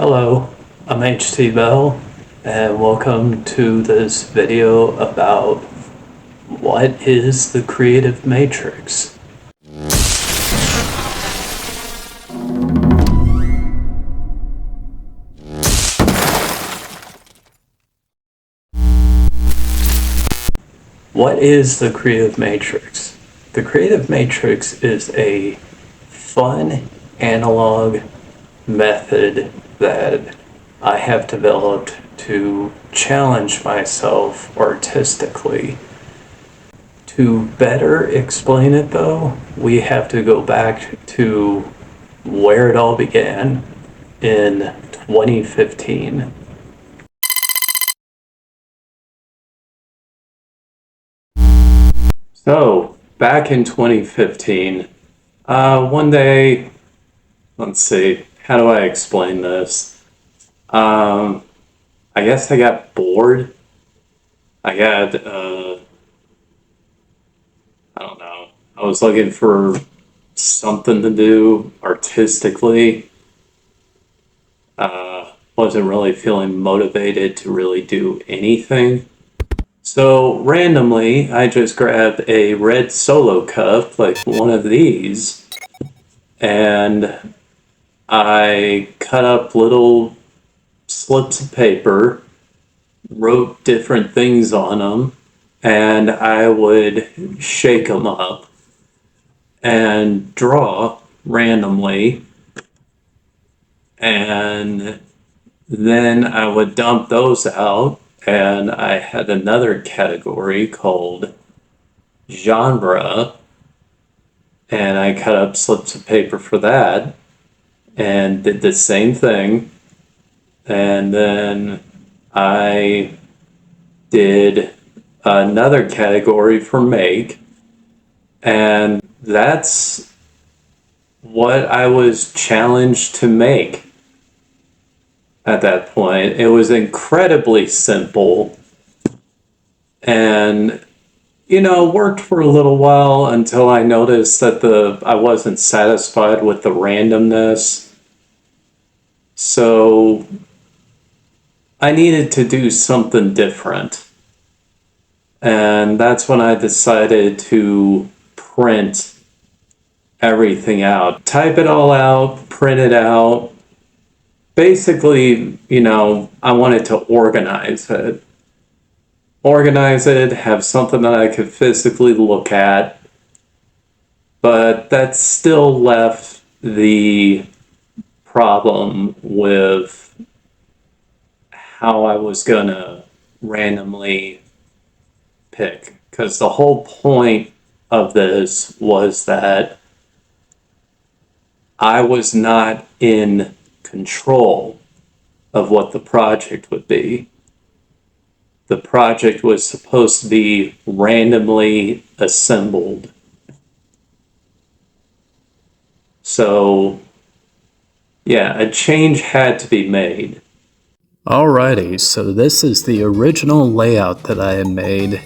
Hello, I'm HT Bell, and welcome to this video about what is the creative matrix. What is the creative matrix? The creative matrix is a fun analog method that I have developed to challenge myself artistically. To better explain it though, we have to go back to where it all began in 2015. So, back in 2015, one day, let's see, how do I explain this? I guess I got bored. I don't know. I was looking for something to do artistically. Wasn't really feeling motivated to really do anything. So randomly, I just grabbed a red Solo cup, like one of these, and I cut up little slips of paper, wrote different things on them, and I would shake them up and draw randomly, and then I would dump those out, and I had another category called genre, and I cut up slips of paper for that and did the same thing. And then I did another category for make, and that's what I was challenged to make at that point. It was incredibly simple and worked for a little while until I noticed that I wasn't satisfied with the randomness. So I needed to do something different. And that's when I decided to print everything out. Type it all out, print it out. Basically, I wanted to organize it. Have something that I could physically look at. But that still left the problem with how I was gonna randomly pick. Because the whole point of this was that I was not in control of what the project would be. The project was supposed to be randomly assembled. So, yeah, a change had to be made. Alrighty, so this is the original layout that I had made.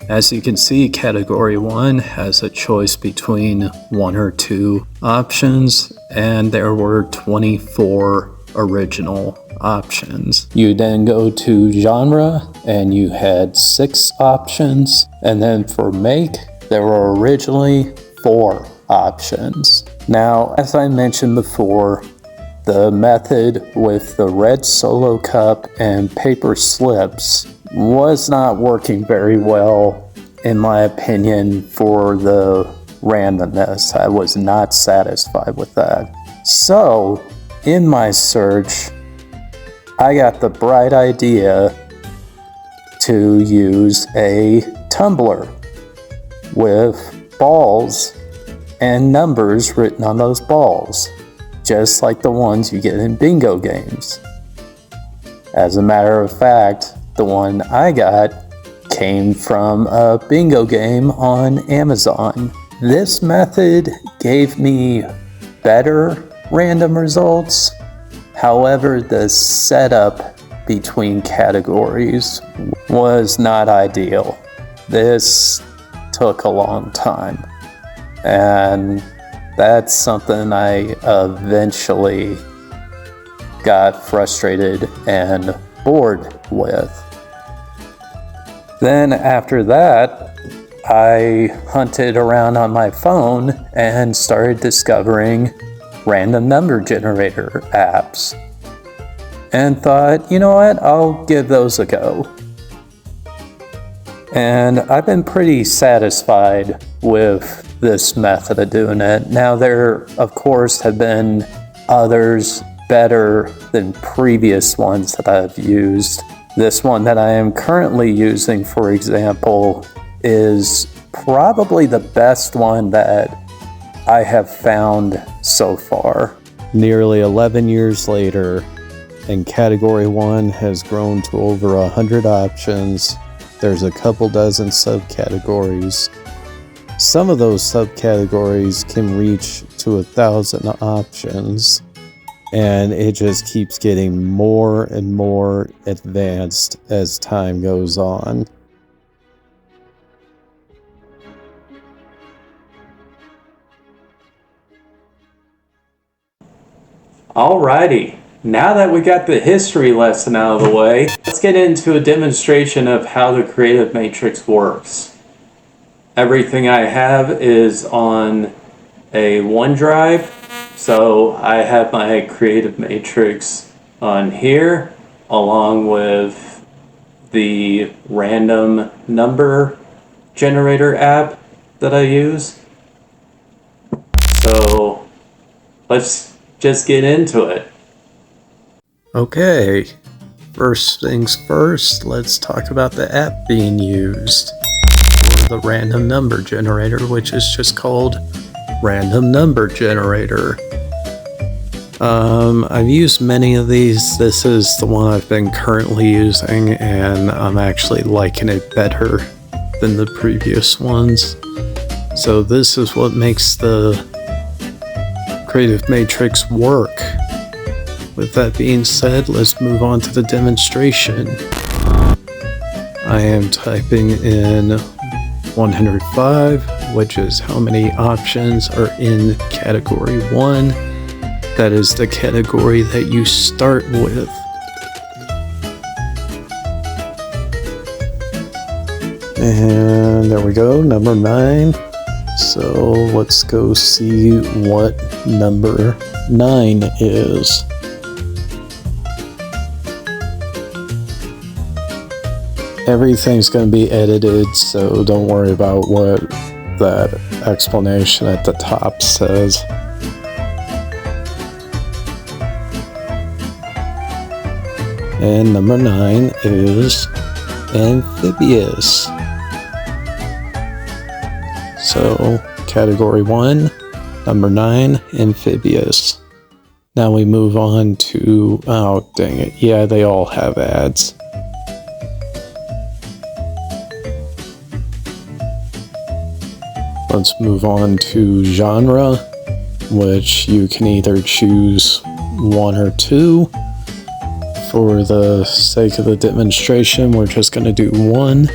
As you can see, category 1 has a choice between 1 or 2 options, and there were 24 original options. You then go to genre, and you had 6 options, and then for make, there were originally 4 options. Now, as I mentioned before, the method with the red Solo cup and paper slips was not working very well, in my opinion, for the randomness. I was not satisfied with that. So, in my search, I got the bright idea to use a tumbler with balls and numbers written on those balls, just like the ones you get in bingo games. As a matter of fact, the one I got came from a bingo game on Amazon. This method gave me better random results. However, the setup between categories was not ideal. This took a long time, and that's something I eventually got frustrated and bored with. Then after that, I hunted around on my phone and started discovering random number generator apps. And thought, you know what, I'll give those a go. And I've been pretty satisfied with this method of doing it. Now there, of course, have been others better than previous ones that I've used. This one that I am currently using, for example, is probably the best one that I have found so far. Nearly 11 years later, and Category 1 has grown to over 100 options. There's a couple dozen subcategories. Some of those subcategories can reach to 1,000 options, and it just keeps getting more and more advanced as time goes on. Alrighty, now that we got the history lesson out of the way, let's get into a demonstration of how the Creative Matrix works. Everything I have is on a OneDrive, so I have my Creative Matrix on here, along with the random number generator app that I use. So let's just get into it. Okay, first things first, let's talk about the app being used for the random number generator, which is just called Random Number Generator. I've used many of these. This is the one I've been currently using, and I'm actually liking it better than the previous ones. So this is what makes the Creative Matrix work. With that being said, let's move on to the demonstration. I am typing in 105, which is how many options are in Category 1. That is the category that you start with. And there we go, number 9. So let's go see what number 9 is. Everything's going to be edited, so don't worry about what that explanation at the top says. And number 9 is amphibious. So, Category 1, number 9, amphibious. Now we move on to, oh dang it, yeah, they all have ads. Let's move on to genre, which you can either choose 1 or 2. For the sake of the demonstration, we're just going to do 1.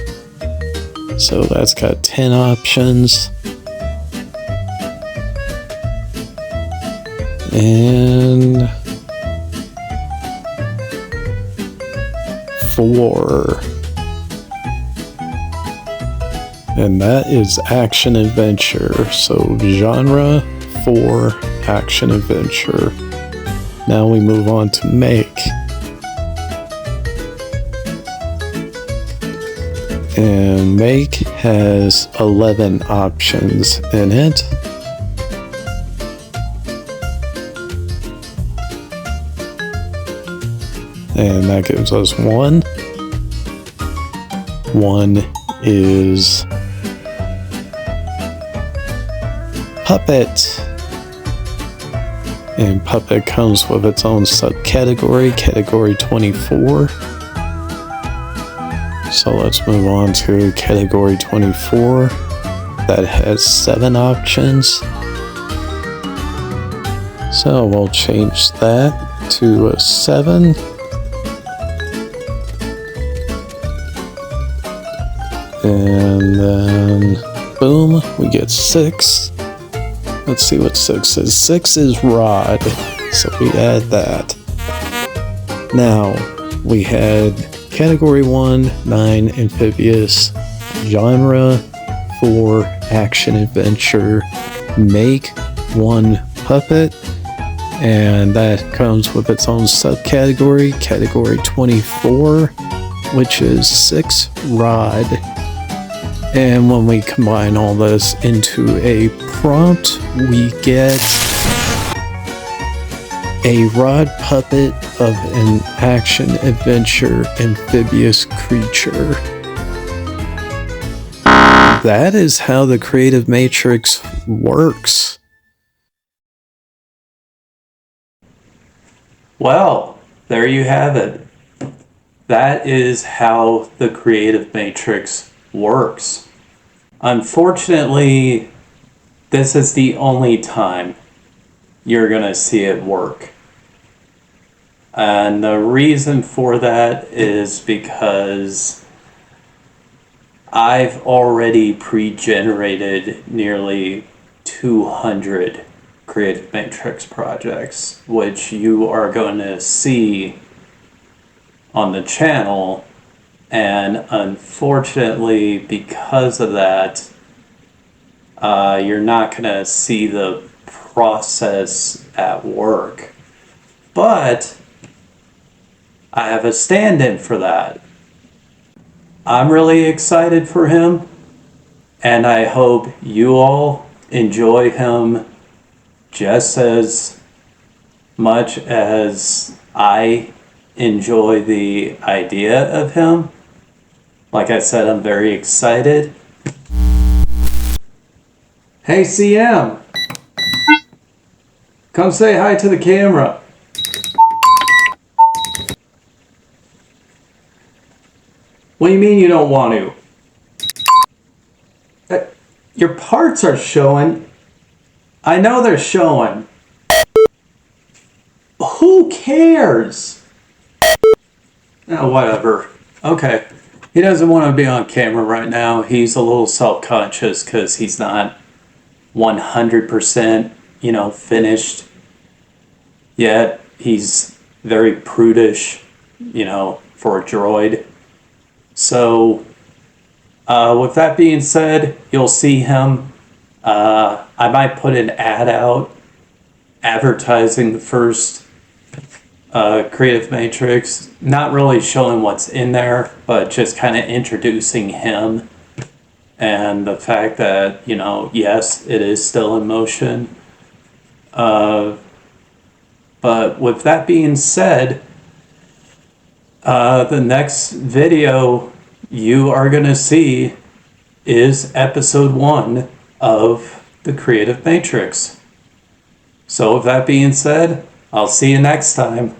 So that's got 10 options. And 4. And that is action adventure. So genre 4, action adventure. Now we move on to make. And make has 11 options in it. And that gives us 1. 1 is Puppet. And Puppet comes with its own subcategory, Category 24. So let's move on to Category 24. That has 7 options. So we'll change that to a 7. And then, boom, we get 6. Let's see what 6 is. 6 is rod, so we add that. Now, we had Category 1, 9, Amphibious, Genre 4, Action Adventure, Make 1 Puppet, and that comes with its own subcategory, Category 24, which is 6 Rod. And when we combine all this into a prompt, we get a rod puppet of an action adventure amphibious creature. That is how the Creative Matrix works. Well, there you have it. That is how the Creative Matrix works. Unfortunately, this is the only time you're going to see it work. And the reason for that is because I've already pre-generated nearly 200 Creative Matrix projects, which you are going to see on the channel. And unfortunately, because of that, you're not going to see the process at work. But I have a stand-in for that. I'm really excited for him, and I hope you all enjoy him just as much as I enjoy the idea of him. Like I said, I'm very excited. Hey CM, come say hi to the camera. What do you mean you don't want to? Your parts are showing. I know they're showing. Who cares? Oh, whatever. Okay. He doesn't want to be on camera right now. He's a little self-conscious because he's not 100%, finished yet. He's very prudish, for a droid. So, with that being said, you'll see him. I might put an ad out advertising the first Creative Matrix, not really showing what's in there, but just kind of introducing him and the fact that, yes, it is still in motion. But with that being said, the next video you are going to see is episode 1 of the Creative Matrix. So with that being said, I'll see you next time.